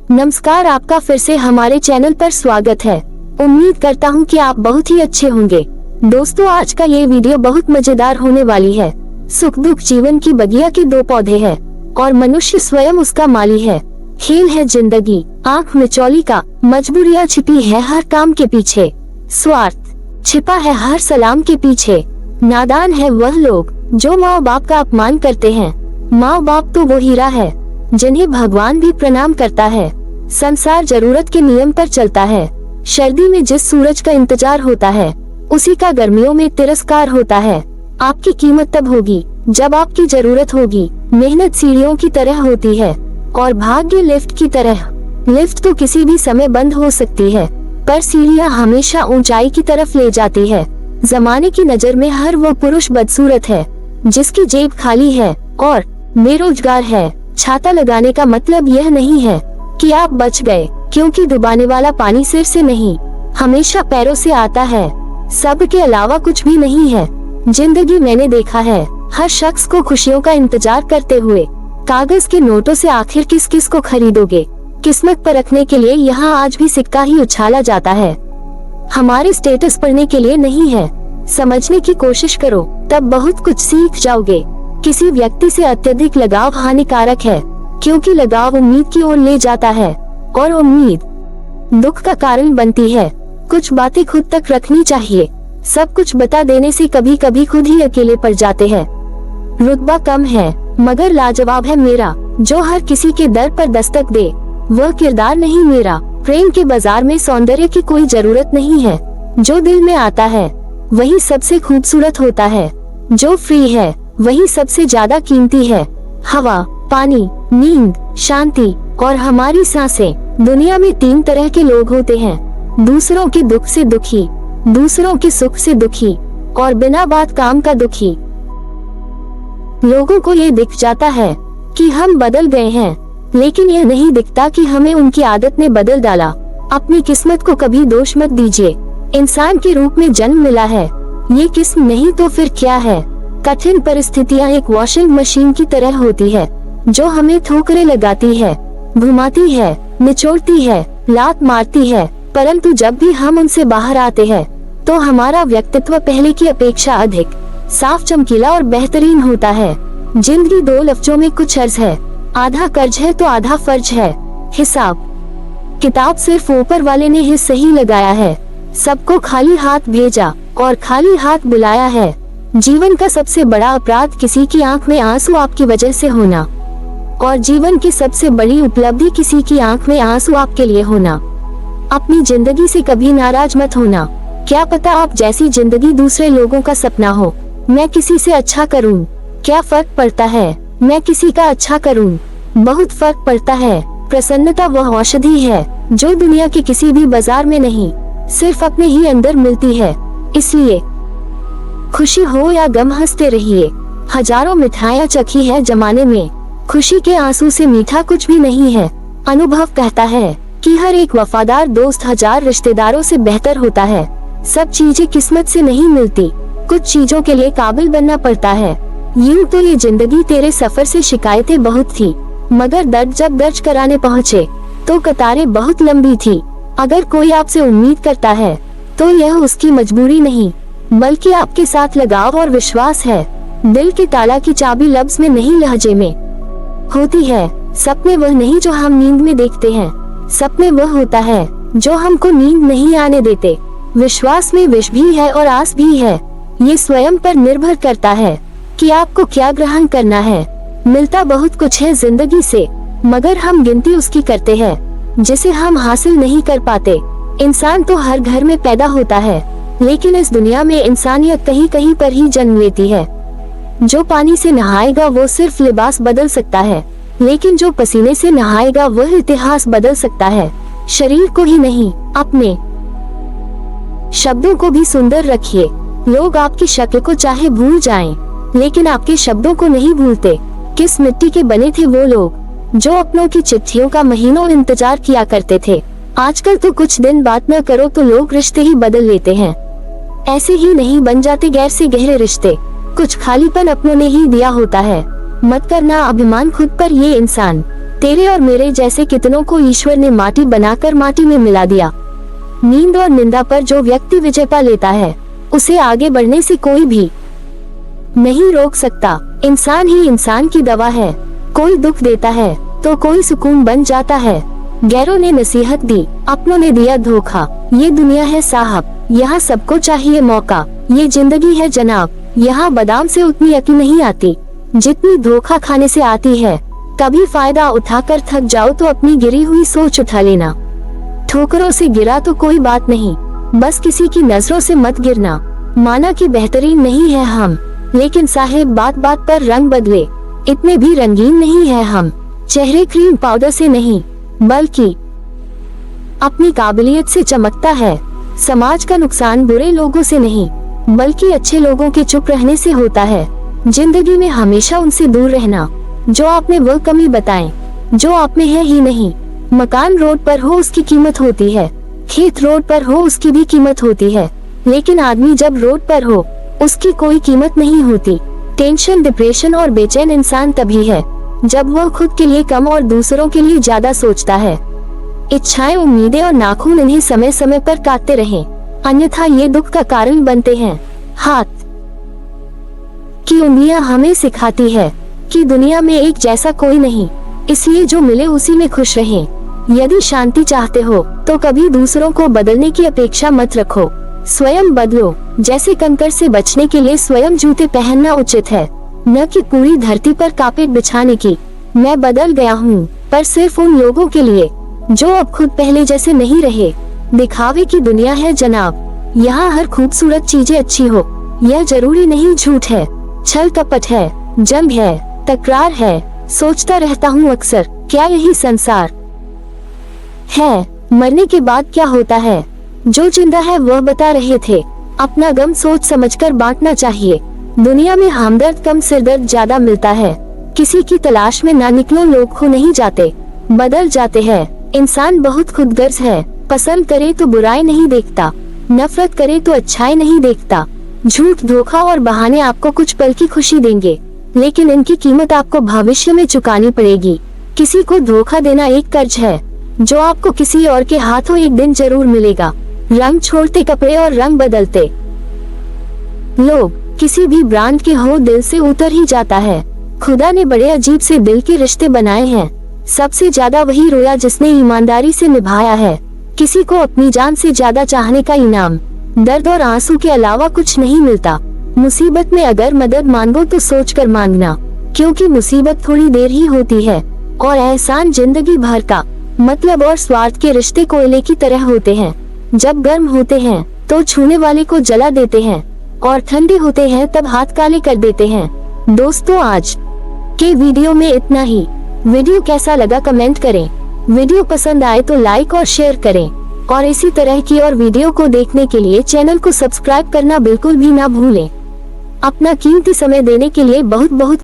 नमस्कार, आपका फिर से हमारे चैनल पर स्वागत है। उम्मीद करता हूँ कि आप बहुत ही अच्छे होंगे। दोस्तों, आज का ये वीडियो बहुत मजेदार होने वाली है। सुख दुख जीवन की बगिया के दो पौधे हैं और मनुष्य स्वयं उसका माली है। खेल है जिंदगी आंख मिचौली का, मजबूरियाँ छिपी है हर काम के पीछे, स्वार्थ छिपा है हर सलाम के पीछे। नादान है वह लोग जो माँ बाप का अपमान करते हैं। माँ बाप तो वो हीरा है जिन्हें भगवान भी प्रणाम करता है। संसार जरूरत के नियम पर चलता है। सर्दी में जिस सूरज का इंतजार होता है उसी का गर्मियों में तिरस्कार होता है। आपकी कीमत तब होगी जब आपकी जरूरत होगी। मेहनत सीढ़ियों की तरह होती है और भाग्य लिफ्ट की तरह। लिफ्ट तो किसी भी समय बंद हो सकती है पर सीढ़ियाँ हमेशा ऊंचाई की तरफ ले जाती है। जमाने की नजर में हर वो पुरुष बदसूरत है जिसकी जेब खाली है और बेरोजगार है। छाता लगाने का मतलब यह नहीं है कि आप बच गए, क्योंकि डुबाने वाला पानी सिर से नहीं हमेशा पैरों से आता है। सब के अलावा कुछ भी नहीं है। जिंदगी मैंने देखा है हर शख्स को खुशियों का इंतजार करते हुए। कागज के नोटों से आखिर किस किस को खरीदोगे। किस्मत परखने के लिए यहाँ आज भी सिक्का ही उछाला जाता है। हमारे स्टेटस पढ़ने के लिए नहीं है। समझने की कोशिश करो तब बहुत कुछ सीख जाओगे। किसी व्यक्ति से अत्यधिक लगाव हानिकारक है, क्योंकि लगाव उम्मीद की ओर ले जाता है और उम्मीद दुख का कारण बनती है। कुछ बातें खुद तक रखनी चाहिए। सब कुछ बता देने से कभी कभी खुद ही अकेले पड़ जाते हैं। रुतबा कम है मगर लाजवाब है मेरा, जो हर किसी के दर पर दस्तक दे वह किरदार नहीं मेरा। प्रेम के बाजार में सौंदर्य की कोई जरूरत नहीं है। जो दिल में आता है वही सबसे खूबसूरत होता है। जो फ्री है वही सबसे ज्यादा कीमती है। हवा, पानी, नींद, शांति और हमारी सांसें। दुनिया में तीन तरह के लोग होते हैं, दूसरों के दुख से दुखी, दूसरों के सुख से दुखी और बिना बात काम का दुखी। लोगों को ये दिख जाता है कि हम बदल गए हैं, लेकिन यह नहीं दिखता कि हमें उनकी आदत ने बदल डाला। अपनी किस्मत को कभी दोष मत दीजिए। इंसान के रूप में जन्म मिला है, ये किस्म नहीं तो फिर क्या है। कठिन परिस्थितियाँ एक वॉशिंग मशीन की तरह होती है जो हमें ठोकरें लगाती है, घुमाती है, निचोड़ती है, लात मारती है, परंतु जब भी हम उनसे बाहर आते हैं तो हमारा व्यक्तित्व पहले की अपेक्षा अधिक साफ, चमकीला और बेहतरीन होता है। जिंदगी दो लफ्जों में कुछ अर्ज है, आधा कर्ज है तो आधा फर्ज है। हिसाब किताब सिर्फ ऊपर वाले ने ही सही लगाया है। सबको खाली हाथ भेजा और खाली हाथ बुलाया है। जीवन का सबसे बड़ा अपराध किसी की आंख में आंसू आपकी वजह से होना, और जीवन की सबसे बड़ी उपलब्धि किसी की आंख में आंसू आपके लिए होना। अपनी जिंदगी से कभी नाराज मत होना। क्या पता आप जैसी जिंदगी दूसरे लोगों का सपना हो। मैं किसी से अच्छा करूं, क्या फर्क पड़ता है। मैं किसी का अच्छा करूं, बहुत फर्क पड़ता है। प्रसन्नता वह औषधि है जो दुनिया के किसी भी बाजार में नहीं, सिर्फ अपने ही अंदर मिलती है। इसलिए खुशी हो या गम हंसते रहिए। हजारों मिठाइयाँ चखी है जमाने में, खुशी के आंसू से मीठा कुछ भी नहीं है। अनुभव कहता है कि हर एक वफादार दोस्त हजार रिश्तेदारों से बेहतर होता है। सब चीजें किस्मत से नहीं मिलती, कुछ चीजों के लिए काबिल बनना पड़ता है। यूं तो ये जिंदगी तेरे सफर से शिकायतें बहुत थी, मगर दर्द जब दर्ज कराने पहुँचे तो कतारें बहुत लंबी थी। अगर कोई आपसे उम्मीद करता है तो यह उसकी मजबूरी नहीं बल्कि आपके साथ लगाव और विश्वास है। दिल के ताला की चाबी लफ्ज में नहीं लहजे में होती है। सपने वह नहीं जो हम नींद में देखते हैं, सपने वह होता है जो हमको नींद नहीं आने देते। विश्वास में विष भी है और आस भी है। ये स्वयं पर निर्भर करता है कि आपको क्या ग्रहण करना है। मिलता बहुत कुछ है जिंदगी से, मगर हम गिनती उसकी करते हैं जिसे हम हासिल नहीं कर पाते। इंसान तो हर घर में पैदा होता है, लेकिन इस दुनिया में इंसानियत कहीं कहीं पर ही जन्म लेती है। जो पानी से नहाएगा वो सिर्फ लिबास बदल सकता है, लेकिन जो पसीने से नहाएगा वह इतिहास बदल सकता है। शरीर को ही नहीं, अपने शब्दों को भी सुंदर रखिए। लोग आपकी शक्ल को चाहे भूल जाएं, लेकिन आपके शब्दों को नहीं भूलते। किस मिट्टी के बने थे वो लोग जो अपनों की चिट्ठियों का महीनों इंतजार किया करते थे। आजकल तो कुछ दिन बात न करो तो लोग रिश्ते ही बदल लेते हैं। ऐसे ही नहीं बन जाते गैर से गहरे रिश्ते। कुछ खालीपन अपनों ने ही दिया होता है। मत करना अभिमान खुद पर ये इंसान तेरे और मेरे जैसे कितनों को ईश्वर ने माटी बनाकर माटी में मिला दिया। नींद और निंदा पर जो व्यक्ति विजय पा लेता है, उसे आगे बढ़ने से कोई भी नहीं रोक सकता। इंसान ही इंसान की दवा है। कोई दुख देता है तो कोई सुकून बन जाता है। गैरों ने नसीहत दी, अपनों ने दिया धोखा। ये दुनिया है साहब, यहाँ सबको चाहिए मौका। ये जिंदगी है जनाब, यहाँ बादाम से उतनी अकल नहीं आती जितनी धोखा खाने से आती है। कभी फायदा उठाकर थक जाओ तो अपनी गिरी हुई सोच उठा लेना। ठोकरों से गिरा तो कोई बात नहीं, बस किसी की नजरों से मत गिरना। माना कि बेहतरीन नहीं है हम, लेकिन साहेब बात बात पर रंग बदले, इतने भी रंगीन नहीं है हम। चेहरे क्रीम पाउडर से नहीं, बल्कि अपनी काबिलियत से चमकता है। समाज का नुकसान बुरे लोगों से नहीं, बल्कि अच्छे लोगों के चुप रहने से होता है। जिंदगी में हमेशा उनसे दूर रहना जो आपने वो कमी बताएं जो आप में है ही नहीं। मकान रोड पर हो उसकी कीमत होती है, खेत रोड पर हो उसकी भी कीमत होती है, लेकिन आदमी जब रोड पर हो उसकी कोई कीमत नहीं होती। टेंशन, डिप्रेशन और बेचैन इंसान तभी है जब वह खुद के लिए कम और दूसरों के लिए ज्यादा सोचता है। इच्छाएं, उम्मीदें और नाखून इन्हें समय समय पर काटते रहें, अन्यथा ये दुख का कारण बनते हैं। हाथ की उंगलियां हमें सिखाती है कि दुनिया में एक जैसा कोई नहीं, इसलिए जो मिले उसी में खुश रहें। यदि शांति चाहते हो तो कभी दूसरों को बदलने की अपेक्षा मत रखो, स्वयं बदलो। जैसे कंकड़ से बचने के लिए स्वयं जूते पहनना उचित है, न कि पूरी धरती पर कारपेट बिछाने की। मैं बदल गया हूँ, पर सिर्फ उन लोगों के लिए जो अब खुद पहले जैसे नहीं रहे। दिखावे की दुनिया है जनाब, यहाँ हर खूबसूरत चीजें अच्छी हो यह जरूरी नहीं। झूठ है, छल कपट है, जंग है, तकरार है। सोचता रहता हूँ अक्सर, क्या यही संसार है? मरने के बाद क्या होता है? जो जिंदा है वह बता रहे थे, अपना गम सोच समझकर बांटना चाहिए। दुनिया में हमदर्द कम, सिरदर्द ज्यादा मिलता है। किसी की तलाश में ना निकलो, लोग खो नहीं जाते, बदल जाते हैं। इंसान बहुत खुदगर्ज है, पसंद करे तो बुराई नहीं देखता, नफरत करे तो अच्छाई नहीं देखता। झूठ, धोखा और बहाने आपको कुछ पल की खुशी देंगे, लेकिन इनकी कीमत आपको भविष्य में चुकानी पड़ेगी। किसी को धोखा देना एक कर्ज है जो आपको किसी और के हाथों एक दिन जरूर मिलेगा। रंग छोड़ते कपड़े और रंग बदलते लोग किसी भी ब्रांड के हो दिल से उतर ही जाता है। खुदा ने बड़े अजीब से दिल के रिश्ते बनाए हैं, सबसे ज्यादा वही रोया जिसने ईमानदारी से निभाया है। किसी को अपनी जान से ज्यादा चाहने का इनाम दर्द और आंसू के अलावा कुछ नहीं मिलता। मुसीबत में अगर मदद मांगो तो सोच कर मांगना, क्योंकि मुसीबत थोड़ी देर ही होती है और एहसान जिंदगी भर का। मतलब और स्वार्थ के रिश्ते कोयले की तरह होते हैं, जब गर्म होते हैं तो छूने वाले को जला देते हैं और ठंडे होते हैं तब हाथ काले कर देते हैं। दोस्तों, आज के वीडियो में इतना ही। वीडियो कैसा लगा कमेंट करें, वीडियो पसंद आए तो लाइक और शेयर करें, और इसी तरह की और वीडियो को देखने के लिए चैनल को सब्सक्राइब करना बिल्कुल भी ना भूलें। अपना कीमती समय देने के लिए बहुत बहुत